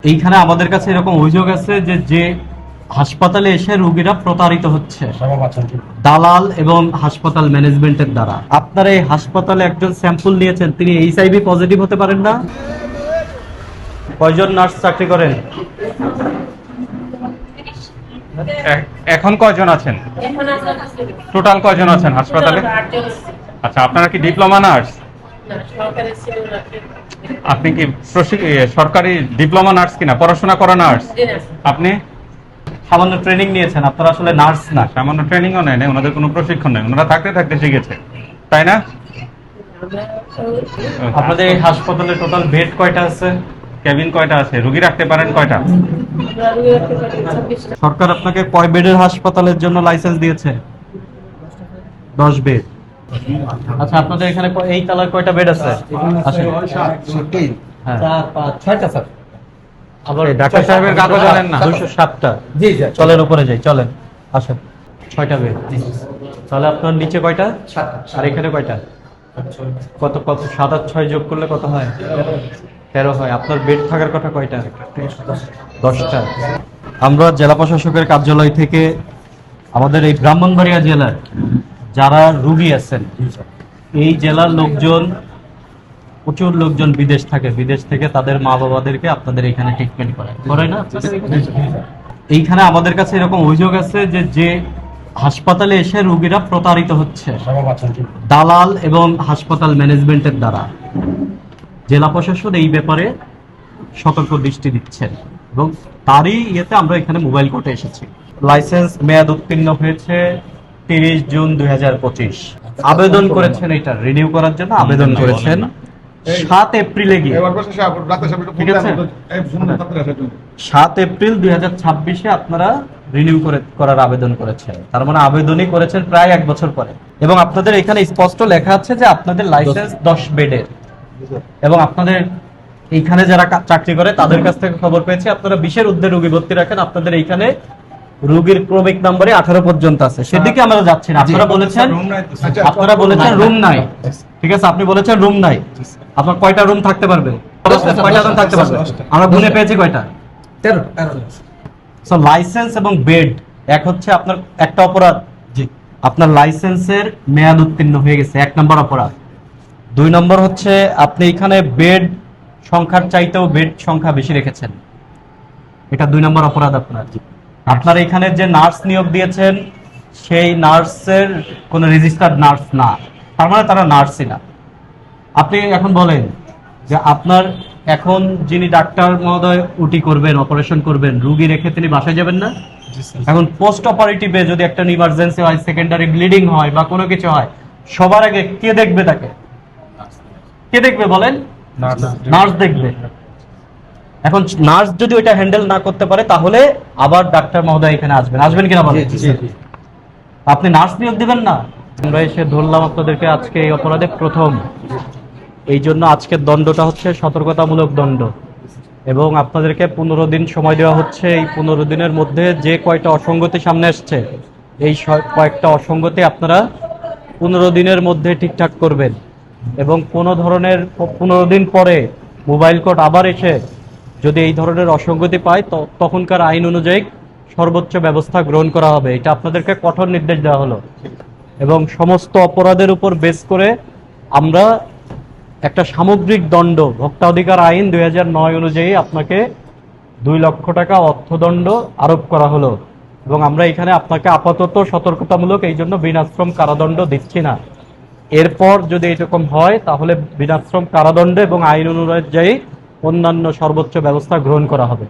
এইখানে আমাদের কাছে এরকম অভিযোগ আছে যে যে হাসপাতালে এসে রোগীরা প্রতারিত হচ্ছে দালাল এবং হাসপাতাল ম্যানেজমেন্টের দ্বারা। আপনারা এই হাসপাতালে একজন স্যাম্পল নিয়েছেন, তিনি এইচআইভি পজিটিভ হতে পারেন না? কয়জন নার্স চাকরি করেন? এখন কয়জন আছেন? টোটাল কয়জন আছেন হাসপাতালে? আচ্ছা, আপনারা কি ডিপ্লোমা নার্স? আপনি কি সরকারি ডিপ্লোমা নার্স কিনা, পড়াশোনা করা নার্স? আপনি সামান্য ট্রেনিং নিয়েছেন, আপনারা আসলে নার্স না। সামান্য ট্রেনিংও নেয় না, ওনাদের কোনো প্রশিক্ষণ নেই, ওনারা থাকতে থাকতে শিখেছে, তাই না? আপনাদের এই হাসপাতালে টোটাল বেড কয়টা আছে? কেবিন কয়টা আছে? রোগী রাখতে পারেন কয়টা? সরকার আপনাকে কয় বেডের হাসপাতালের জন্য লাইসেন্স দিয়েছে? 10 বেড। আচ্ছা, আপনাদের এখানে এই তলায় কয়টা বেড আছে? আবার ডাক্তার সাহেবের কাগজ আনেন না? 207টা। জি জি, চলেন উপরে যাই, চলেন আসেন। 6টা বেড। তাহলে আপনার নিচে কয়টা? 7টা। আর এখানে কয়টা? কত কত 7 আর 6 যোগ করলে কত হয়? 13 হয়। আপনার বেড থাকার কথা কয়টা? 10টা। আমরা জেলা প্রশাসকের কার্যালয় থেকে আমাদের এই ব্রাহ্মণবাড়িয়া জেলার যারা রোগী আছেন, এই জেলার লোকজন, প্রচুর লোকজন বিদেশ থাকে, বিদেশ থেকে তাদের মা বাবাদেরকে আপনাদের এখানে ট্রিটমেন্ট করে না? এইখানে আমাদের কাছে এরকম অভিযোগ আছে যে যে হাসপাতালে এসে রোগীরা প্রতারিত হচ্ছে দালাল এবং হাসপাতাল ম্যানেজমেন্টের দ্বারা। জেলা প্রশাসন এই ব্যাপারে সতর্ক দৃষ্টি দিচ্ছেন এবং তারই ইয়েতে আমরা এখানে মোবাইল কোর্টে এসেছি। লাইসেন্স মেয়াদ উত্তীর্ণ হয়েছে 30 জুন 2025। আবেদন করেছেন, এটা রিনিউ করার জন্য আবেদন করেছেন 7 এপ্রিলে গিয়ে। ঠিক আছে, 7 এপ্রিল 2026-এ আপনারা রিনিউ করার আবেদন করেছেন। তার মানে আবেদনই করেছেন প্রায় 1 বছর পরে। এবং আপনাদের এখানে স্পষ্ট লেখা আছে যে আপনাদের লাইসেন্স 10 বেডের, এবং আপনাদের এইখানে যারা চাকরি করে তাদের কাছ থেকে খবর পেয়েছি আপনারা 20-এর ঊর্ধ্বে রোগী ভর্তি রাখেন। আপনাদের এইখানে রোগীর ক্রমিক নম্বরে 18 পর্যন্ত আছে, সেদিকে আমরা যাচ্ছি না। আপনারা বলেছেন রুম নাই। ঠিক আছে, আপনি বলেছেন রুম নাই। আপনার কয়টা রুম থাকতে পারবে? কয়টা রুম থাকতে পারবে? আমরা গুনে পেয়েছি কয়টা? 13। লাইসেন্স এবং বেড এক হচ্ছে আপনার একটা অপরাধ। আপনার লাইসেন্সের মেয়াদ উত্তীর্ণ হয়ে গেছে, 1 নম্বর অপরাধ। 2 নম্বর হচ্ছে আপনি এখানে বেড সংখ্যার চাইতেও বেড সংখ্যা বেশি রেখেছেন, এটা 2 নম্বর অপরাধ আপনার। আপনার এখানে যে নার্স নিয়োগ দিয়েছেন সেই নার্সের কোনো রেজিস্টার্ড নার্স না, তার মানে তারা নার্সই না। আপনি এখন বলেন যে আপনার এখন যিনি ডাক্তার মহোদয় উটি করবেন, অপারেশন করবেন, রোগী রেখে তিনি বাসায় যাবেন না? এখন পোস্ট অপারেটিভে যদি একটা ইমার্জেন্সি হয়, সেকেন্ডারি ব্লিডিং হয় বা কোনো কিছু হয়, সবার আগে কে দেখবে তাকে? কে দেখবে বলেন? নার্স দেখবে। এখন নার্স যদি ওইটা হ্যান্ডেল না করতে পারে তাহলে আবার ডাক্তার মহোদয় এখানে আসবেন কিনা বলেন? আপনি নার্স নিয়োগ দিবেন না? আমরা এসে ধরলাম আপনাদেরকে আজকে এই অপরাধে প্রথম, এই জন্য আজকের দণ্ডটা হচ্ছে সতর্কতামূলক দণ্ড, এবং আপনাদেরকে 15 দিন সময় দেওয়া হচ্ছে। এই 15 দিনের মধ্যে যে কয়টা অসঙ্গতি সামনে আসছে, এই কয়েকটা অসঙ্গতি আপনারা 15 দিনের মধ্যে ঠিকঠাক করবেন, এবং কোনো ধরনের 15 দিন পরে মোবাইল কোর্ট আবার এসে যদি এই ধরনের অসঙ্গতি পায় তখনকার আইন অনুযায়ী সর্বোচ্চ ব্যবস্থা গ্রহণ করা হবে। এটা আপনাদেরকে কঠোর নির্দেশ দেওয়া হলো, এবং সমস্ত অপরাধের উপর বেস করে আমরা একটা সামগ্রিক দণ্ড, ভোক্তা অধিকার আইন 2009 অনুযায়ী আপনাকে 2 লক্ষ টাকা অর্থদণ্ড আরোপ করা হলো, এবং আমরা এখানে আপনাকে আপাতত সতর্কতামূলক এই জন্য বিনাশ্রম কারাদণ্ড দিচ্ছি না। এরপর যদি এরকম হয় তাহলে বিনাশ্রম কারাদণ্ড এবং আইন অনুযায়ী অন্যান্য সর্বোচ্চ ব্যবস্থা গ্রহণ করা হবে।